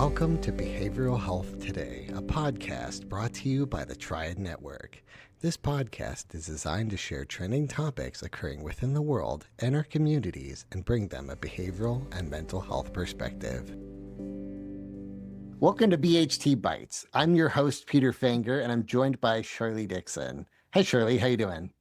Welcome to Behavioral Health Today, a podcast brought to you by the Triad Network. This podcast is designed to share trending topics occurring within the world and our communities and bring them a behavioral and mental health perspective. Welcome to BHT Bytes. I'm your host, Peter Fenger, and I'm joined by Sharlee Dixon. Hey, Sharlee, how you doing?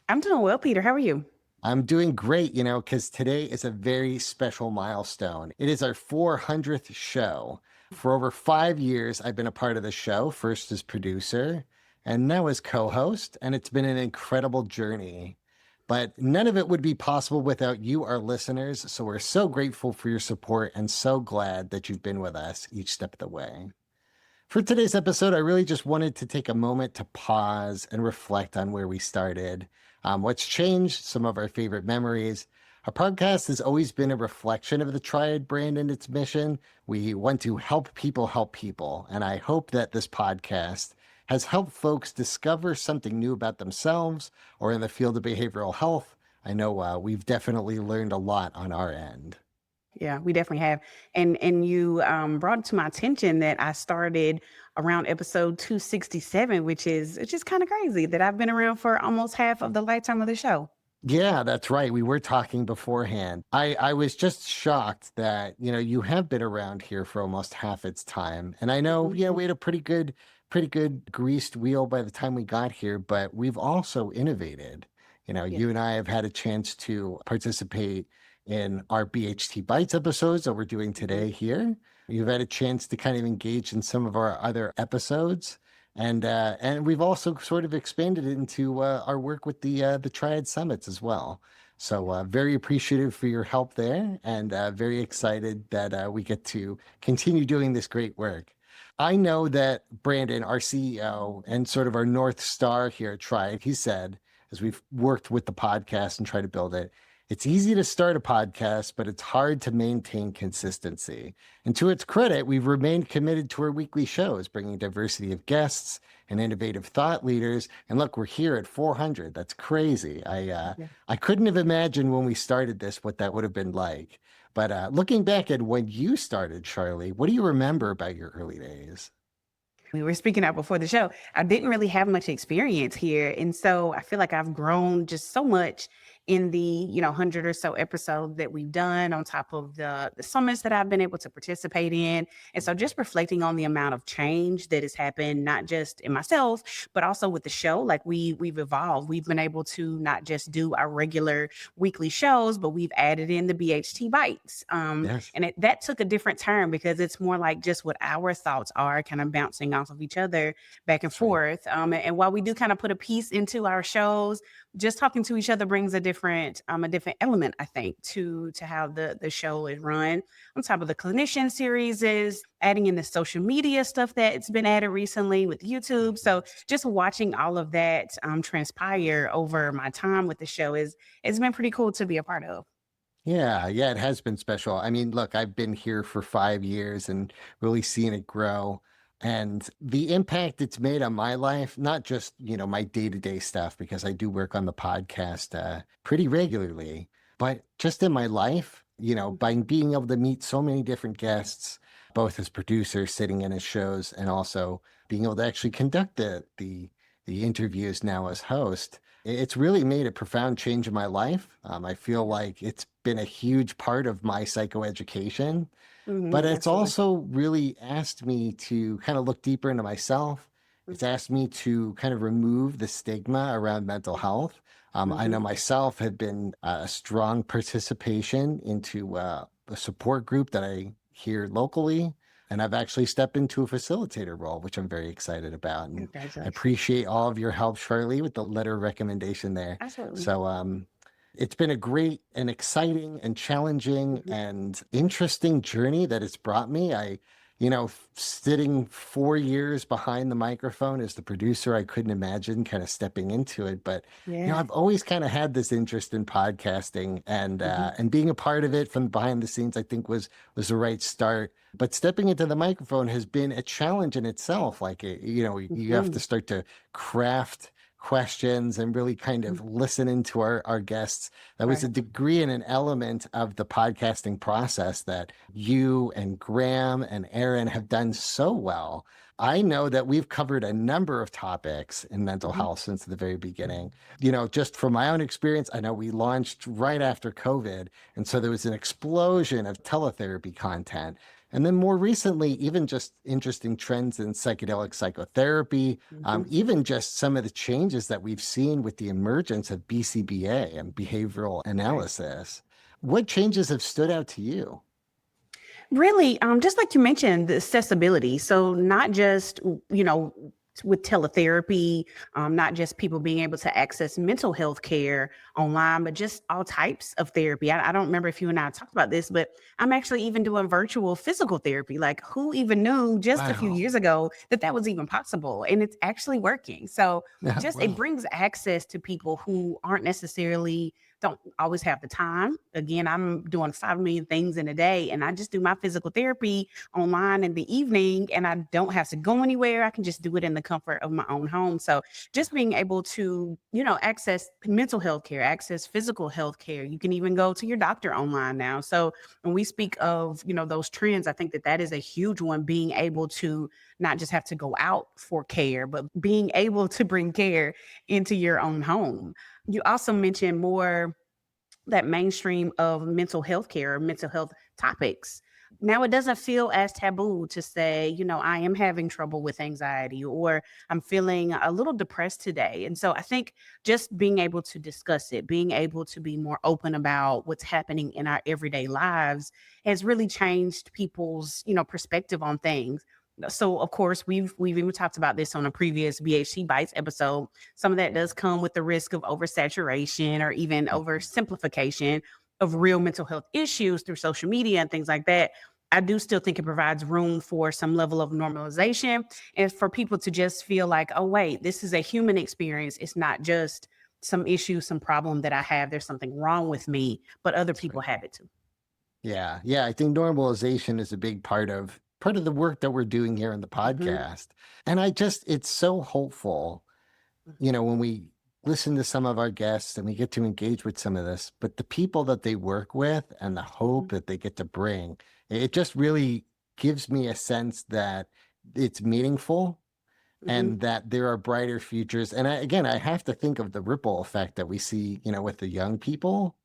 I'm doing well, Peter. How are you? I'm doing great, because today is a very special milestone. It is our 400th show. For over 5 years, I've been a part of the show, first as producer and now as co-host, and it's been an incredible journey. But none of it would be possible without you, our listeners, so we're so grateful for your support and so glad that you've been with us each step of the way. For today's episode, I really just wanted to take a moment to pause and reflect on where we started, what's changed, some of our favorite memories. Our podcast has always been a reflection of the Triad brand and its mission. We want to help people, and I hope that this podcast has helped folks discover something new about themselves or in the field of behavioral health. I know we've definitely learned a lot on our end. Yeah, we definitely have. And you brought it to my attention that I started around episode 267, which is it's just kind of crazy that I've been around for almost half of the lifetime of the show. Yeah, that's right. We were talking beforehand. I was just shocked that, you have been around here for almost half its time. And I know, we had a pretty good greased wheel by the time we got here, but we've also innovated. Yeah. You and I have had a chance to participate in our BHT Bytes episodes that we're doing today here. You've had a chance to kind of engage in some of our other episodes. And we've also sort of expanded it into our work with the Triad Summits as well. So very appreciative for your help there, and very excited that we get to continue doing this great work. I know that Brandon, our CEO and sort of our North Star here at Triad, he said, as we've worked with the podcast and tried to build it, it's easy to start a podcast, but it's hard to maintain consistency. And to its credit, we've remained committed to our weekly shows, bringing diversity of guests and innovative thought leaders. And look, we're here at 400. That's crazy. I couldn't have imagined when we started this what that would have been like. But looking back at when you started, Sharlee, what do you remember about your early days? We were speaking out before the show. I didn't really have much experience here. And so I feel like I've grown just so much in the 100 or so episodes that we've done, on top of the summits that I've been able to participate in. And so just reflecting on the amount of change that has happened, not just in myself, but also with the show. Like we've evolved. We've been able to not just do our regular weekly shows, but we've added in the BHT Bytes. Yes. And that took a different turn because it's more like just what our thoughts are, kind of bouncing off of each other back and forth. And while we do kind of put a piece into our shows, just talking to each other brings a different element, I think, to how the show is run. On top of the clinician series is adding in the social media stuff that's been added recently with YouTube. So just watching all of that transpire over my time with the show it's been pretty cool to be a part of. Yeah, it has been special. I mean, look, I've been here for 5 years and really seen it grow. And the impact it's made on my life, not just, my day-to-day stuff, because I do work on the podcast pretty regularly, but just in my life, by being able to meet so many different guests, both as producers sitting in as shows and also being able to actually conduct the interviews now as host, it's really made a profound change in my life. I feel like it's been a huge part of my psychoeducation. But it's Absolutely. also really asked me to kind of look deeper into myself. It's asked me to kind of remove the stigma around mental health. I know myself have been a strong participation into a support group that I hear locally. And I've actually stepped into a facilitator role, which I'm very excited about. And I Congratulations. appreciate all of your help, Sharlee, with the letter of recommendation there. Absolutely. So it's been a great and exciting and challenging and interesting journey that it's brought me. Sitting 4 years behind the microphone as the producer, I couldn't imagine kind of stepping into it. But Yeah. I've always kind of had this interest in podcasting, and being a part of it from behind the scenes, I think was the right start. But stepping into the microphone has been a challenge in itself. Like you have to start to craft questions and really kind of listening to our guests. That was a Right. degree and an element of the podcasting process that you and Graham and Aaron have done so well. I know that we've covered a number of topics in mental Mhm. health since the very beginning. Just from my own experience, I know we launched right after COVID. And so there was an explosion of teletherapy content. And then more recently, even just interesting trends in psychedelic psychotherapy, Mhm. even just some of the changes that we've seen with the emergence of BCBA and behavioral Right. analysis. What changes have stood out to you? Really, just like you mentioned, the accessibility. So not just, with teletherapy, not just people being able to access mental health care online, but just all types of therapy. I don't remember if you and I talked about this, but I'm actually even doing virtual physical therapy. Like, who even knew just a few Wow. years ago that that was even possible? And it's actually working. So just it Wow. brings access to people who aren't necessarily don't always have the time. Again, I'm doing 5 million things in a day, and I just do my physical therapy online in the evening, and I don't have to go anywhere. I can just do it in the comfort of my own home. So just being able to, access mental health care, access physical health care. You can even go to your doctor online now. So when we speak of, those trends, I think that that is a huge one, being able to not just have to go out for care, but being able to bring care into your own home. You also mentioned more that mainstream of mental health care or mental health topics. Now it doesn't feel as taboo to say, I am having trouble with anxiety or I'm feeling a little depressed today. And so I think just being able to discuss it, being able to be more open about what's happening in our everyday lives has really changed people's, perspective on things. So of course we've even talked about this on a previous BHT Bytes episode. Some of that does come with the risk of oversaturation or even oversimplification of real mental health issues through social media and things like that. I do still think it provides room for some level of normalization and for people to just feel like, oh, wait, this is a human experience. It's not just some issue, some problem that I have. There's something wrong with me, but other That's people right. have it too. Yeah. Yeah. I think normalization is a big part of the work that we're doing here in the Hmm. podcast. And it's so hopeful, when we listen to some of our guests and we get to engage with some of this, but the people that they work with and the hope Hmm. that they get to bring, it just really gives me a sense that it's meaningful Hmm. and that there are brighter futures. And I have to think of the ripple effect that we see, with the young people,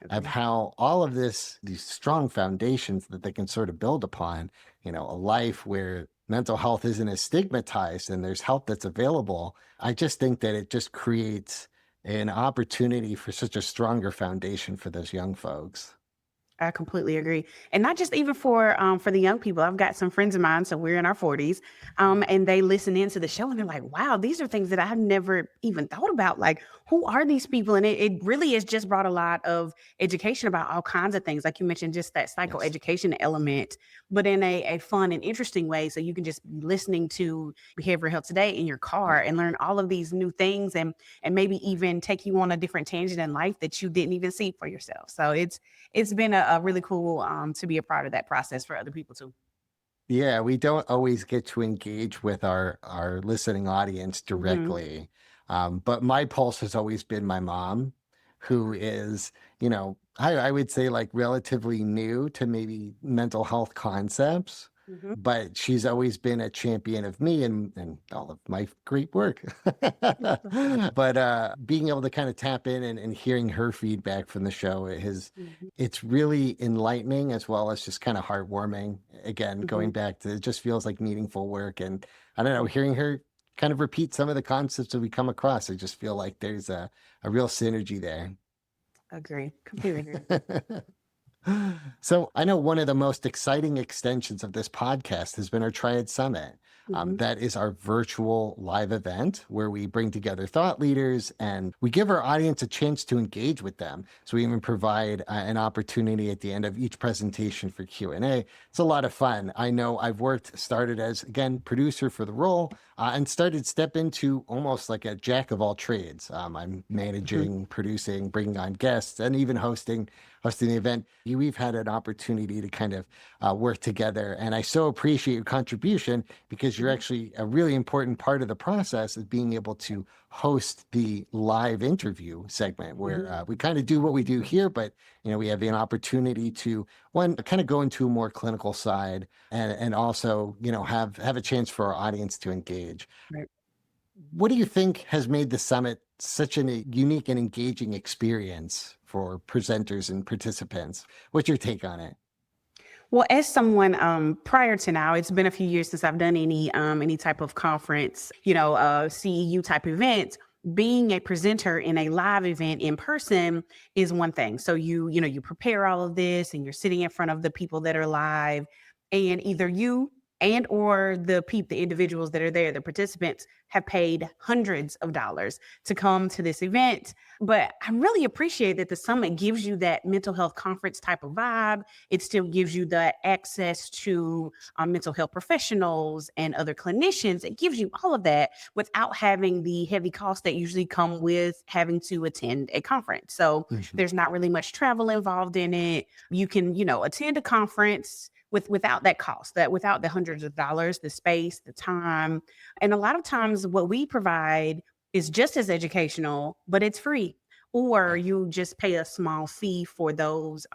of Agree. how all of these strong foundations that they can sort of build upon, a life where mental health isn't as stigmatized and there's help that's available. I just think that it just creates an opportunity for such a stronger foundation for those young folks. I completely agree. And not just even for the young people. I've got some friends of mine, so we're in our 40s, and they listen into the show and they're like, wow, these are things that I've never even thought about. Like, who are these people? And it really has just brought a lot of education about all kinds of things. Like you mentioned, just that Yes. psychoeducation element, but in a fun and interesting way. So you can just be listening to behavioral health today in your car and learn all of these new things and maybe even take you on a different tangent in life that you didn't even see for yourself. So it's been a really cool to be a part of that process for other people too. Yeah, we don't always get to engage with our listening audience Hmm. directly. But my pulse has always been my mom, who is, I would say like relatively new to maybe mental health concepts, Hmm. but she's always been a champion of me and all of my great work. But being able to kind of tap in and hearing her feedback from the show, Hmm. it's really enlightening as well as just kind of heartwarming. Again, Hmm. going back to, it just feels like meaningful work. And I don't know, hearing her kind of repeat some of the concepts that we come across, I just feel like there's a real synergy there. Agree. Completely agree. So I know one of the most exciting extensions of this podcast has been our Triad Summit. Hmm. That is our virtual live event where we bring together thought leaders and we give our audience a chance to engage with them. So we even provide an opportunity at the end of each presentation for Q&A. It's a lot of fun. I know started as, again, producer for the role, and started step into almost like a jack of all trades. I'm Hmm. managing, producing, bringing on guests, and even hosting the event. we've had an opportunity to kind of work together. And I so appreciate your contribution because you're actually a really important part of the process of being able to host the live interview segment where we kind of do what we do here, but we have an opportunity to one kind of go into a more clinical side and also have a chance for our audience to engage. Right. What do you think has made the summit such a unique and engaging experience for presenters and participants? What's your take on it? Well, as someone prior to now, it's been a few years since I've done any type of conference, CEU type event. Being a presenter in a live event in person is one thing. So you prepare all of this and you're sitting in front of the people that are live, and either you and or the individuals that are there, the participants, have paid hundreds of dollars to come to this event. But I really appreciate that the summit gives you that mental health conference type of vibe. It still gives you the access to mental health professionals and other clinicians. It gives you all of that without having the heavy costs that usually come with having to attend a conference. So there's not really much travel involved in it. You can, attend a conference without that cost, that without the hundreds of dollars, the space, the time. And a lot of times what we provide is just as educational, but it's free. Or you just pay a small fee for those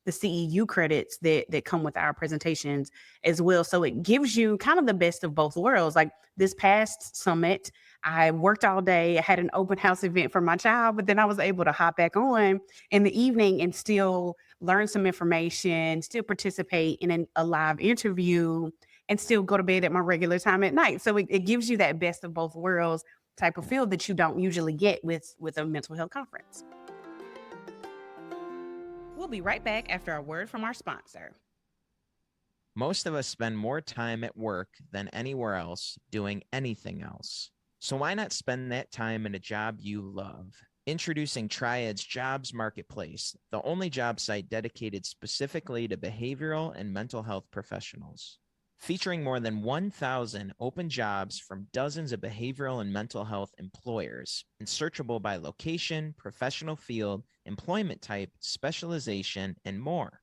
the CEU credits that come with our presentations as well. So it gives you kind of the best of both worlds. Like this past summit, I worked all day. I had an open house event for my child, but then I was able to hop back on in the evening and still learn some information, still participate in a live interview, and still go to bed at my regular time at night. So it gives you that best of both worlds type of feel that you don't usually get with a mental health conference. We'll be right back after a word from our sponsor. Most of us spend more time at work than anywhere else doing anything else. So why not spend that time in a job you love? Introducing Triad's Jobs Marketplace, the only job site dedicated specifically to behavioral and mental health professionals. Featuring more than 1,000 open jobs from dozens of behavioral and mental health employers, and searchable by location, professional field, employment type, specialization, and more.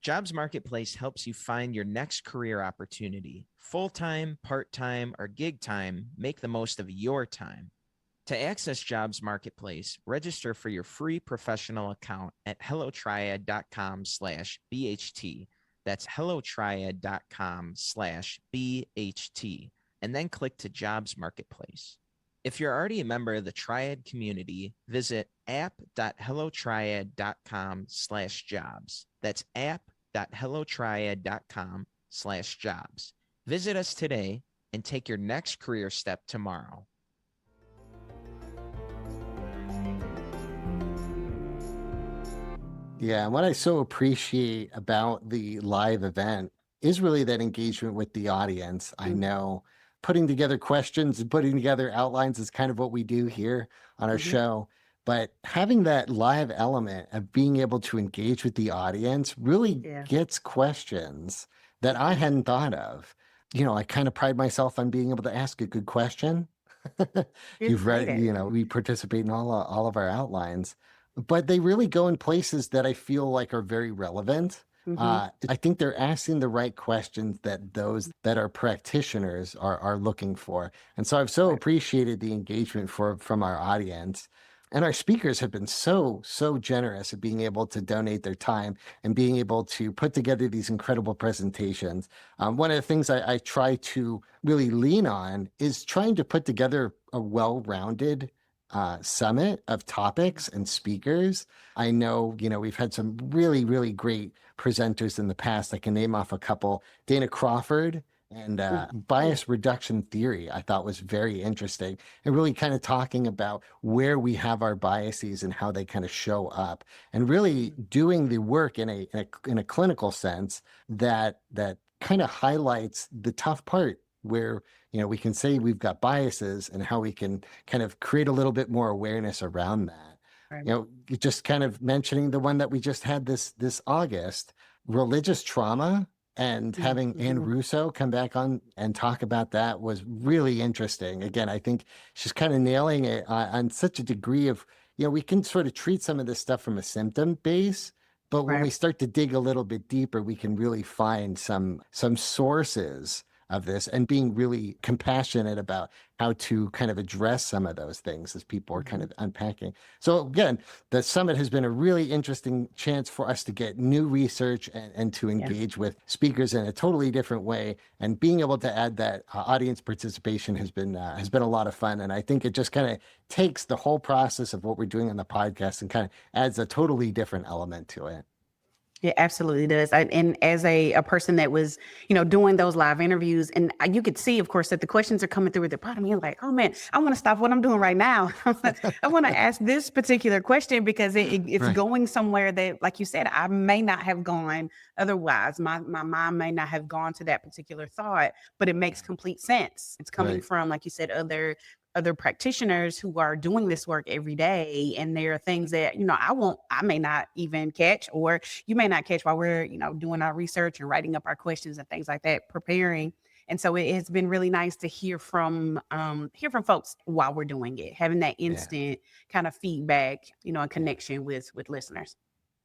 Jobs Marketplace helps you find your next career opportunity. Full-time, part-time, or gig time, make the most of your time. To access Jobs Marketplace, register for your free professional account at hellotriad.com/BHT. That's hellotriad.com/BHT, and then click to Jobs Marketplace. If you're already a member of the Triad community, visit app.hellotriad.com/jobs. That's app.hellotriad.com/jobs. Visit us today and take your next career step tomorrow. Yeah, and what I so appreciate about the live event is really that engagement with the audience. I know putting together questions and putting together outlines is kind of what we do here on our show, but having that live element of being able to engage with the audience really gets questions that I hadn't thought of. I kind of pride myself on being able to ask a good question. You've read, we participate in all of our outlines, but they really go in places that I feel like are very relevant. I think they're asking the right questions that those that are practitioners are looking for. And so I've so appreciated the engagement from our audience. And our speakers have been so generous at being able to donate their time and being able to put together these incredible presentations. One of the things I try to really lean on is trying to put together a well-rounded summit of topics and speakers. I know, we've had some really, really great presenters in the past. I can name off a couple. Dana Crawford and bias reduction theory, I thought was very interesting, and really kind of talking about where we have our biases and how they kind of show up, and really doing the work in a clinical sense that kind of highlights the tough part where we can say we've got biases and how we can kind of create a little bit more awareness around that. Just kind of mentioning the one that we just had this August, religious trauma, and having Anne Russo come back on and talk about that was really interesting. Again, I think she's kind of nailing it on such a degree of, we can sort of treat some of this stuff from a symptom base, But when Right. we start to dig a little bit deeper, we can really find some sources of this, and being really compassionate about how to kind of address some of those things as people are kind Mhm. of unpacking. So again, the summit has been a really interesting chance for us to get new research and to Yeah. engage with speakers in a totally different way. And being able to add that audience participation has been a lot of fun. And I think it just kind of takes the whole process of what we're doing on the podcast and kind of adds a totally different element to it. It absolutely does. And as a person that was, doing those live interviews, and you could see, of course, that the questions are coming through at the bottom. You're like, oh man, I want to stop what I'm doing right now. I want to ask this particular question because it's Right. going somewhere that, like you said, I may not have gone otherwise. My mind may not have gone to that particular thought, but it makes complete sense. It's coming Right. from, like you said, other practitioners who are doing this work every day, and there are things that I may not even catch, or you may not catch while we're doing our research and writing up our questions and things like that, preparing. And so it has been really nice to hear from folks while we're doing it, having that Yeah. instant kind of feedback, and connection with listeners.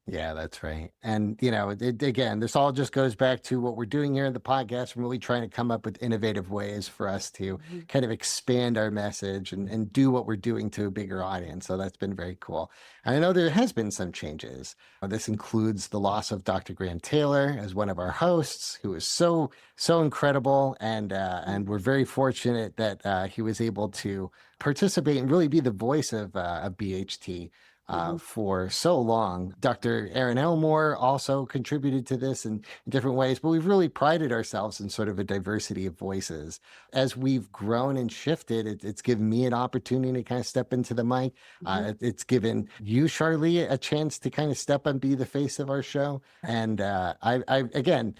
Yeah, that's right. And, again, this all just goes back to what we're doing here in the podcast. We're really trying to come up with innovative ways for us to Mhm. kind of expand our message and do what we're doing to a bigger audience. So that's been very cool. And I know there has been some changes. This includes the loss of Dr. Graham Taylor as one of our hosts, who is so, so incredible. And we're very fortunate that he was able to participate and really be the voice of BHT Mhm. for so long. Dr. Aaron Elmore also contributed to this in different ways, but we've really prided ourselves in sort of a diversity of voices. As we've grown and shifted, it's given me an opportunity to kind of step into the mic. Mhm. It's given you, Sharlee, a chance to kind of step and be the face of our show. And again,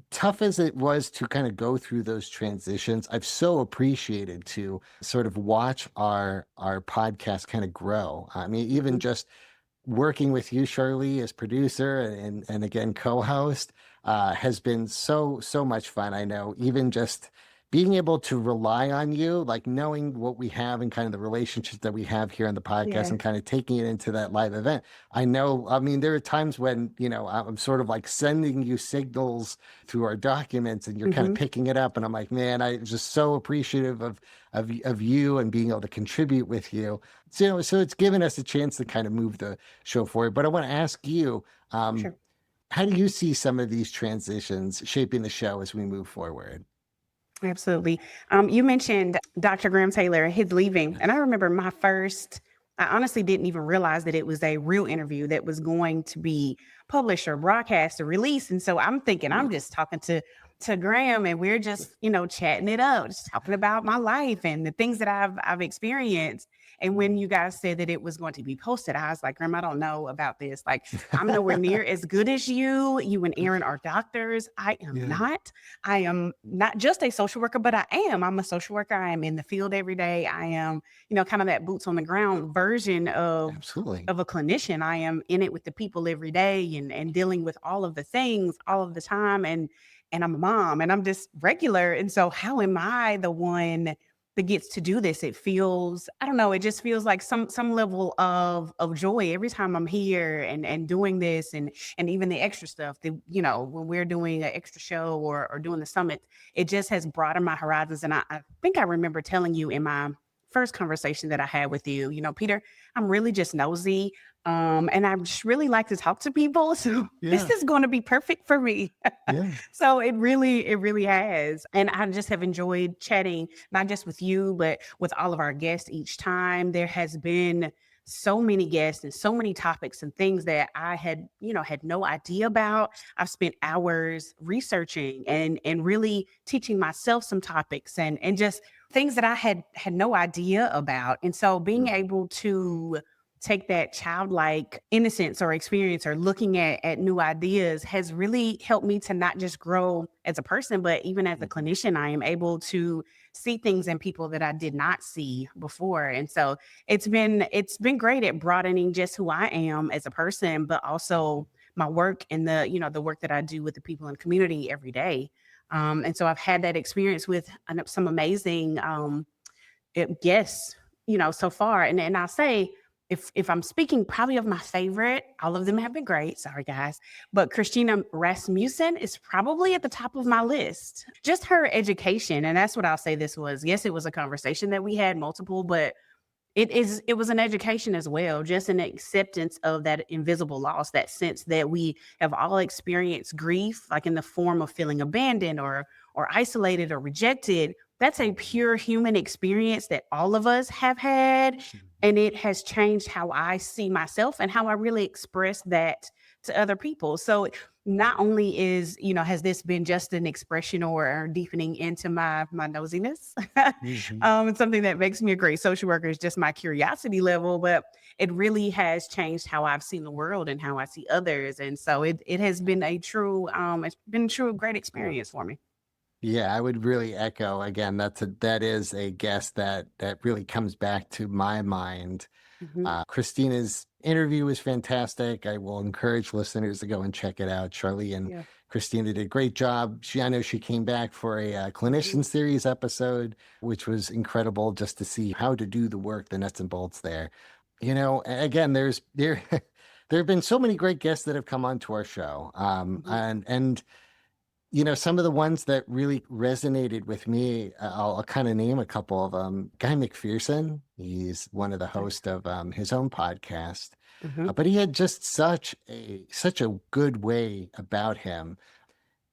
tough as it was to kind of go through those transitions, I've so appreciated to sort of watch our podcast kind of grow. I mean, even Mhm. just working with you, Sharlee, as producer and again co-host, has been so much fun. I know even just being able to rely on you, like knowing what we have and kind of the relationships that we have here on the podcast Yeah. and kind of taking it into that live event. I know, I mean, there are times when, I'm sort of like sending you signals through our documents and you're kind of Mhm. picking it up. And I'm like, man, I'm just so appreciative of you and being able to contribute with you. So it's given us a chance to kind of move the show forward. But I want to ask you, Sure. how do you see some of these transitions shaping the show as we move forward? Absolutely. You mentioned Dr. Graham Taylor, his leaving. And I remember I honestly didn't even realize that it was a real interview that was going to be published or broadcast or released. And so I'm thinking I'm just talking to Graham, and we're just, chatting it up, just talking about my life and the things that I've experienced. And when you guys said that it was going to be posted, I was like, Graham, I don't know about this. Like, I'm nowhere near as good as you. You and Aaron are doctors. I am Yeah, not. I am not just a social worker, but I'm a social worker. I am in the field every day. I am, kind of that boots on the ground version absolutely. of a clinician. I am in it with the people every day, and dealing with all of the things all of the time. And I'm a mom, and I'm just regular. And so how am I the one that gets to do this? It feels, I don't know, it just feels like some level of joy every time I'm here and doing this, and even the extra stuff that, when we're doing an extra show or doing the summit, it just has broadened my horizons. And I think I remember telling you in my first conversation that I had with you, Peter, I'm really just nosy. And I just really like to talk to people. So this Yeah, is going to be perfect for me. yeah, So it really has. And I just have enjoyed chatting, not just with you, but with all of our guests each time. There has been so many guests and so many topics and things that I had no idea about. I've spent hours researching and really teaching myself some topics and just things that I had no idea about. And so being mm, able to take that childlike innocence or experience or looking at new ideas has really helped me to not just grow as a person, but even as a mhm, clinician. I am able to see things in people that I did not see before. And so it's been great at broadening just who I am as a person, but also my work and the work that I do with the people in the community every day. And so I've had that experience with some amazing guests, so far. And I'll say if I'm speaking probably of my favorite, all of them have been great. Sorry, guys. But Christina Rasmussen is probably at the top of my list. Just her education. And that's what I'll say this was. Yes, it was a conversation that we had multiple, but it was an education as well, just an acceptance of that invisible loss, that sense that we have all experienced grief, like in the form of feeling abandoned or isolated or rejected. That's a pure human experience that all of us have had. And it has changed how I see myself and how I really express that to other people. So not only has this been just an expression or deepening into my nosiness, it's something that makes me a great social worker is just my curiosity level, but it really has changed how I've seen the world and how I see others. And so it has been it's been a true great experience for me. Yeah, I would really echo again. That is a guess that really comes back to my mind. Christina's interview was fantastic. I will encourage listeners to go and check it out. Sharlee and Yeah. Christina did a great job. I know she came back for a clinician series episode, which was incredible just to see how to do the work, the nuts and bolts there. Again, there have been so many great guests that have come onto our show, and some of the ones that really resonated with me, I'll kind of name a couple of them. Guy McPherson, he's one of the hosts of his own podcast, but he had just such a good way about him,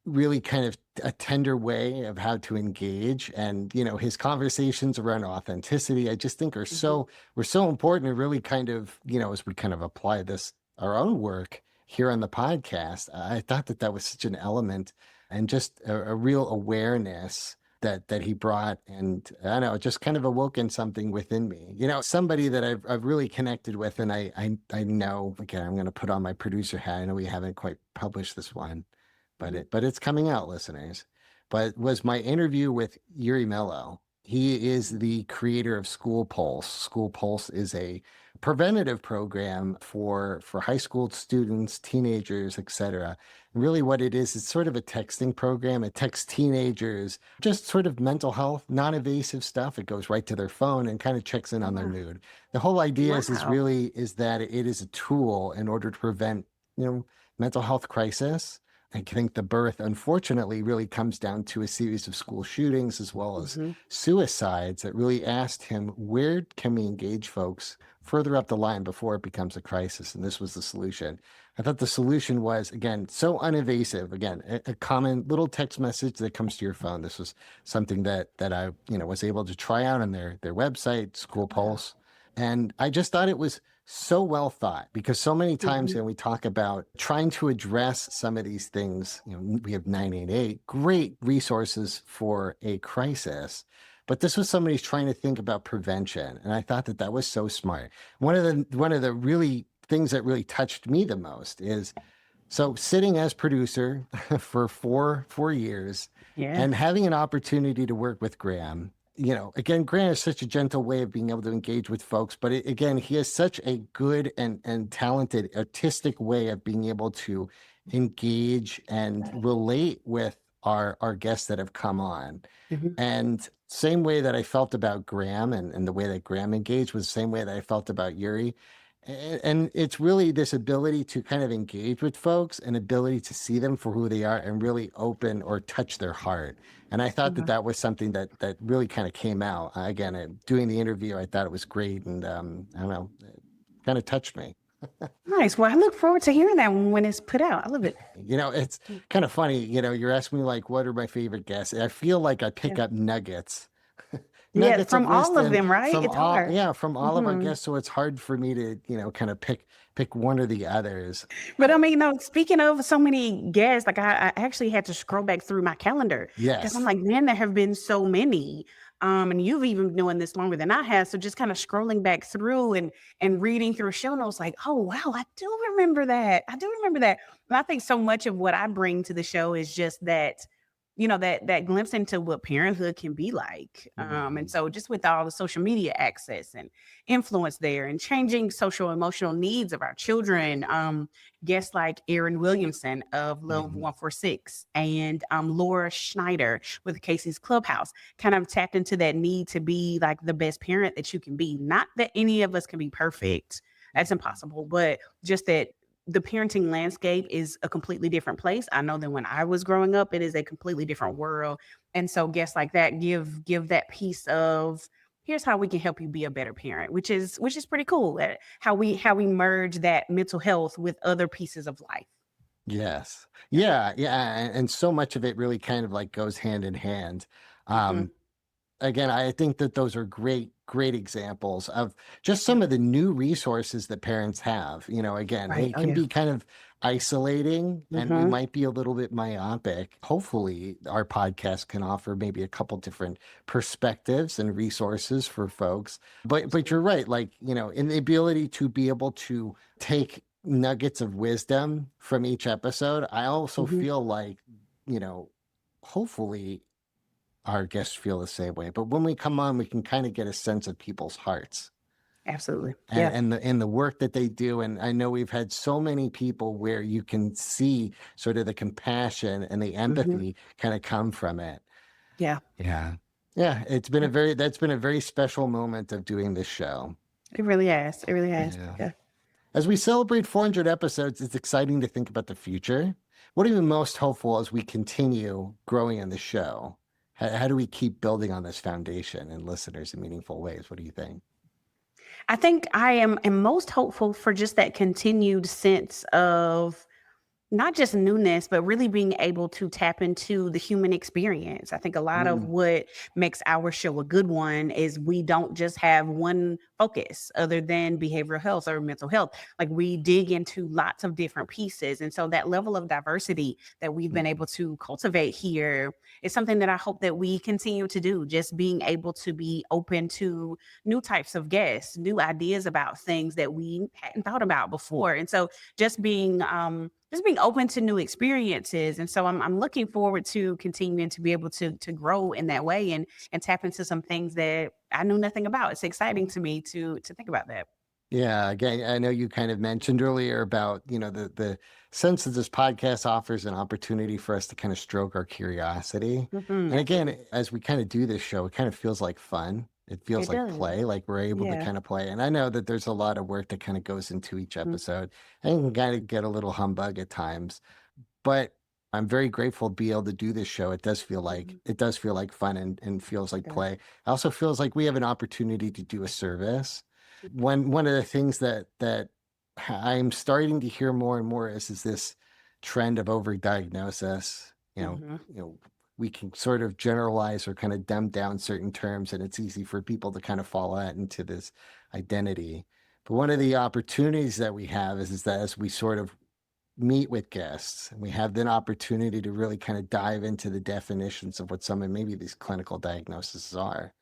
really kind of a tender way of how to engage. And, his conversations around authenticity, I just think were so important and really kind of, as we kind of apply this, our own work here on the podcast, I thought that was such an element and just a real awareness that he brought. And I don't know, it just kind of awoken something within me, somebody that I've really connected with. And I know, again, I'm going to put on my producer hat. I know we haven't quite published this one, but it's coming out, listeners. But was my interview with Yuri Mello. He is the creator of School Pulse. School Pulse is a preventative program for high school students, teenagers, etc. And really what it is, it's sort of a texting program. It texts teenagers just sort of mental health, non-invasive stuff. It goes right to their phone and kind of checks in on their mood. The whole idea is that it is a tool in order to prevent, mental health crisis. I think the birth, unfortunately, really comes down to a series of school shootings as well as suicides that really asked him, where can we engage folks further up the line before it becomes a crisis? And this was the solution. I thought the solution was, again, so uninvasive. Again, a common little text message that comes to your phone. This was something that I was able to try out on their website, School Pulse. And I just thought it was so well thought, because so many times when we talk about trying to address some of these things, we have 988, great resources for a crisis, but this was somebody who's trying to think about prevention. And I thought that was so smart. One of the really things that really touched me the most is, so sitting as producer for four years and having an opportunity to work with Graham. Again, Grant has such a gentle way of being able to engage with folks, but again, he has such a good and talented artistic way of being able to engage and relate with our guests that have come on. And same way that I felt about Graham and the way that Graham engaged was the same way that I felt about Yuri. And it's really this ability to kind of engage with folks and ability to see them for who they are and really open or touch their heart. And I thought that was something that really kind of came out. Again, doing the interview, I thought it was great. And I don't know, it kind of touched me. Nice. Well, I look forward to hearing that when it's put out. I love it. It's kind of funny, you're asking me like, what are my favorite guests? I feel like I pick up nuggets. Nuggets from all of them, right? It's hard. Yeah, from all of our guests. So it's hard for me to, kind of pick one or the others. But I mean, speaking of so many guests, like I actually had to scroll back through my calendar. Yes. Because I'm like, man, there have been so many. And you've even been doing this longer than I have. So just kind of scrolling back through and reading through show notes, like, oh, wow, I do remember that. And I think so much of what I bring to the show is just that that glimpse into what parenthood can be like. And so just with all the social media access and influence there and changing social emotional needs of our children, guests like Erin Williamson of Love 146 and Laura Schneider with Casey's Clubhouse kind of tapped into that need to be like the best parent that you can be. Not that any of us can be perfect. That's impossible, but just that the parenting landscape is a completely different place. I know that when I was growing up, it is a completely different world. And so guests like that give that piece of here's how we can help you be a better parent, which is pretty cool. How we merge that mental health with other pieces of life. Yes. Yeah. Yeah. And so much of it really kind of like goes hand in hand. Um, Again, I think that those are great examples of just some of the new resources that parents have. Again, Right. it Oh can yeah. be kind of isolating and we Mm-hmm. might be a little bit myopic. Hopefully, our podcast can offer maybe a couple different perspectives and resources for folks. But you're right, like, in the ability to be able to take nuggets of wisdom from each episode, I also Mm-hmm. feel like, hopefully our guests feel the same way. But when we come on, we can kind of get a sense of people's hearts Absolutely. and, Yeah. and the work that they do. And I know we've had so many people where you can see sort of the compassion and the Mm-hmm. empathy kind of come from it. Yeah. Yeah. Yeah. That's been a very special moment of doing this show. It really has. It really has. Yeah. Yeah. As we celebrate 400 episodes, it's exciting to think about the future. What are you most hopeful as we continue growing in the show? How do we keep building on this foundation and listeners in meaningful ways? What do you think? I think I am most hopeful for just that continued sense of not just newness, but really being able to tap into the human experience. I think a lot of Mm, what makes our show a good one is we don't just have one focus other than behavioral health or mental health. Like we dig into lots of different pieces. And so that level of diversity that we've been able to cultivate here is something that I hope that we continue to do. Just being able to be open to new types of guests, new ideas about things that we hadn't thought about before. And so just being open to new experiences. And so I'm looking forward to continuing to be able to grow in that way and tap into some things that I knew nothing about. It's exciting to me to think about that. yeah, again, I know you kind of mentioned earlier about, the sense that this podcast offers an opportunity for us to kind of stroke our curiosity. And again, Absolutely. as we kind of do this show, it kind of feels like fun. It feels It like does. play, like we're able to Yeah. kind of play. And I know that there's a lot of work that kind of goes into each Mhm. episode and it can kind of get a little humbug at times. But I'm very grateful to be able to do this show. Mhm. It does feel like fun and feels It like does. play. It also feels like we have an opportunity to do a service. One of the things that I'm starting to hear more and more is this trend of overdiagnosis. Mhm. We can sort of generalize or kind of dumb down certain terms, and it's easy for people to kind of fall out into this identity. But one of the opportunities that we have is that as we sort of meet with guests and we have the opportunity to really kind of dive into the definitions of what some of maybe these clinical diagnoses are,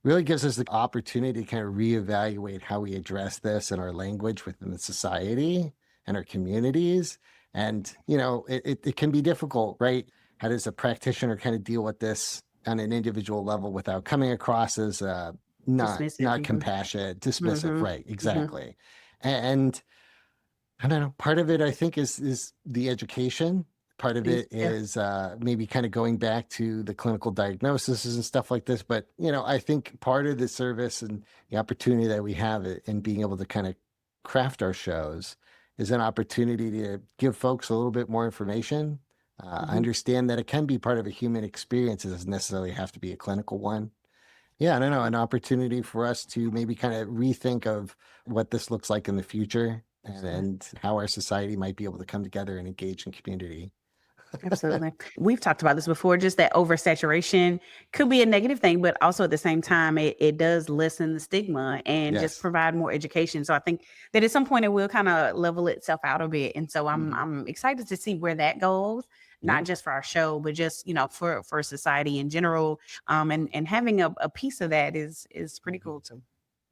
really gives us the opportunity to kind of reevaluate how we address this in our language within the society and our communities. And, it can be difficult, right? How does a practitioner kind of deal with this on an individual level without coming across as Dismissive not even. compassionate, dismissive, Mhm. right? Mhm. Exactly. And I don't know. Part of it, I think, is the education. Part of Peace. it Yeah. is maybe kind of going back to the clinical diagnoses and stuff like this. But I think part of the service and the opportunity that we have in being able to kind of craft our shows is an opportunity to give folks a little bit more information. Mhm. Understand that it can be part of a human experience. It doesn't necessarily have to be a clinical one. Yeah, I don't know, an opportunity for us to maybe kind of rethink of what this looks like in the future Absolutely. and how our society might be able to come together and engage in community. Absolutely. We've talked about this before, just that oversaturation could be a negative thing, but also at the same time, it does lessen the stigma and just Yes. provide more education. So I think that at some point it will kind of level itself out a bit. And so I'm Mhm. I'm excited to see where that goes, Yeah. not just for our show, but just, for society in general. And having a piece of that is pretty Mhm. cool too.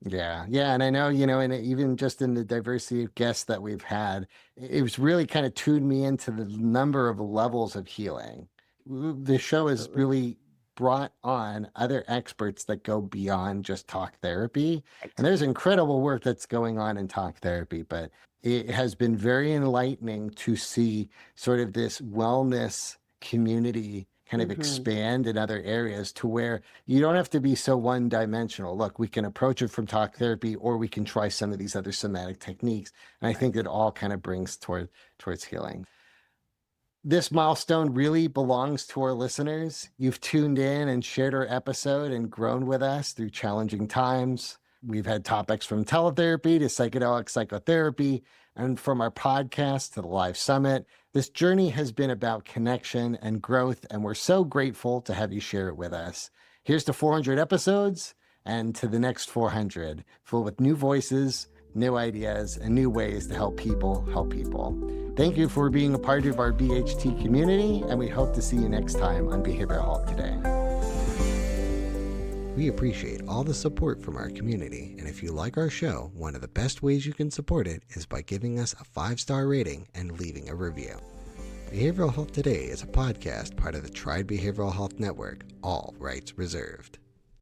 Yeah. Yeah. And I know, and even just in the diversity of guests that we've had, it was really kind of tuned me into the number of levels of healing. The show has Absolutely. really brought on other experts that go beyond just talk therapy. Right. And there's incredible work that's going on in talk therapy, but it has been very enlightening to see sort of this wellness community kind of Mhm. expand in other areas to where you don't have to be so one dimensional. Look, we can approach it from talk therapy, or we can try some of these other somatic techniques. And I think it all kind of brings towards healing. This milestone really belongs to our listeners. You've tuned in and shared our episode and grown with us through challenging times. We've had topics from teletherapy to psychedelic psychotherapy, and from our podcast to the live summit. This journey has been about connection and growth, and we're so grateful to have you share it with us. Here's to 400 episodes and to the next 400, full with new voices, new ideas, and new ways to help people help people. Thank you for being a part of our BHT community, and we hope to see you next time on Behavioral Health Today. We appreciate all the support from our community, and if you like our show, one of the best ways you can support it is by giving us a 5-star rating and leaving a review. Behavioral Health Today is a podcast part of the Triad Behavioral Health Network, all rights reserved.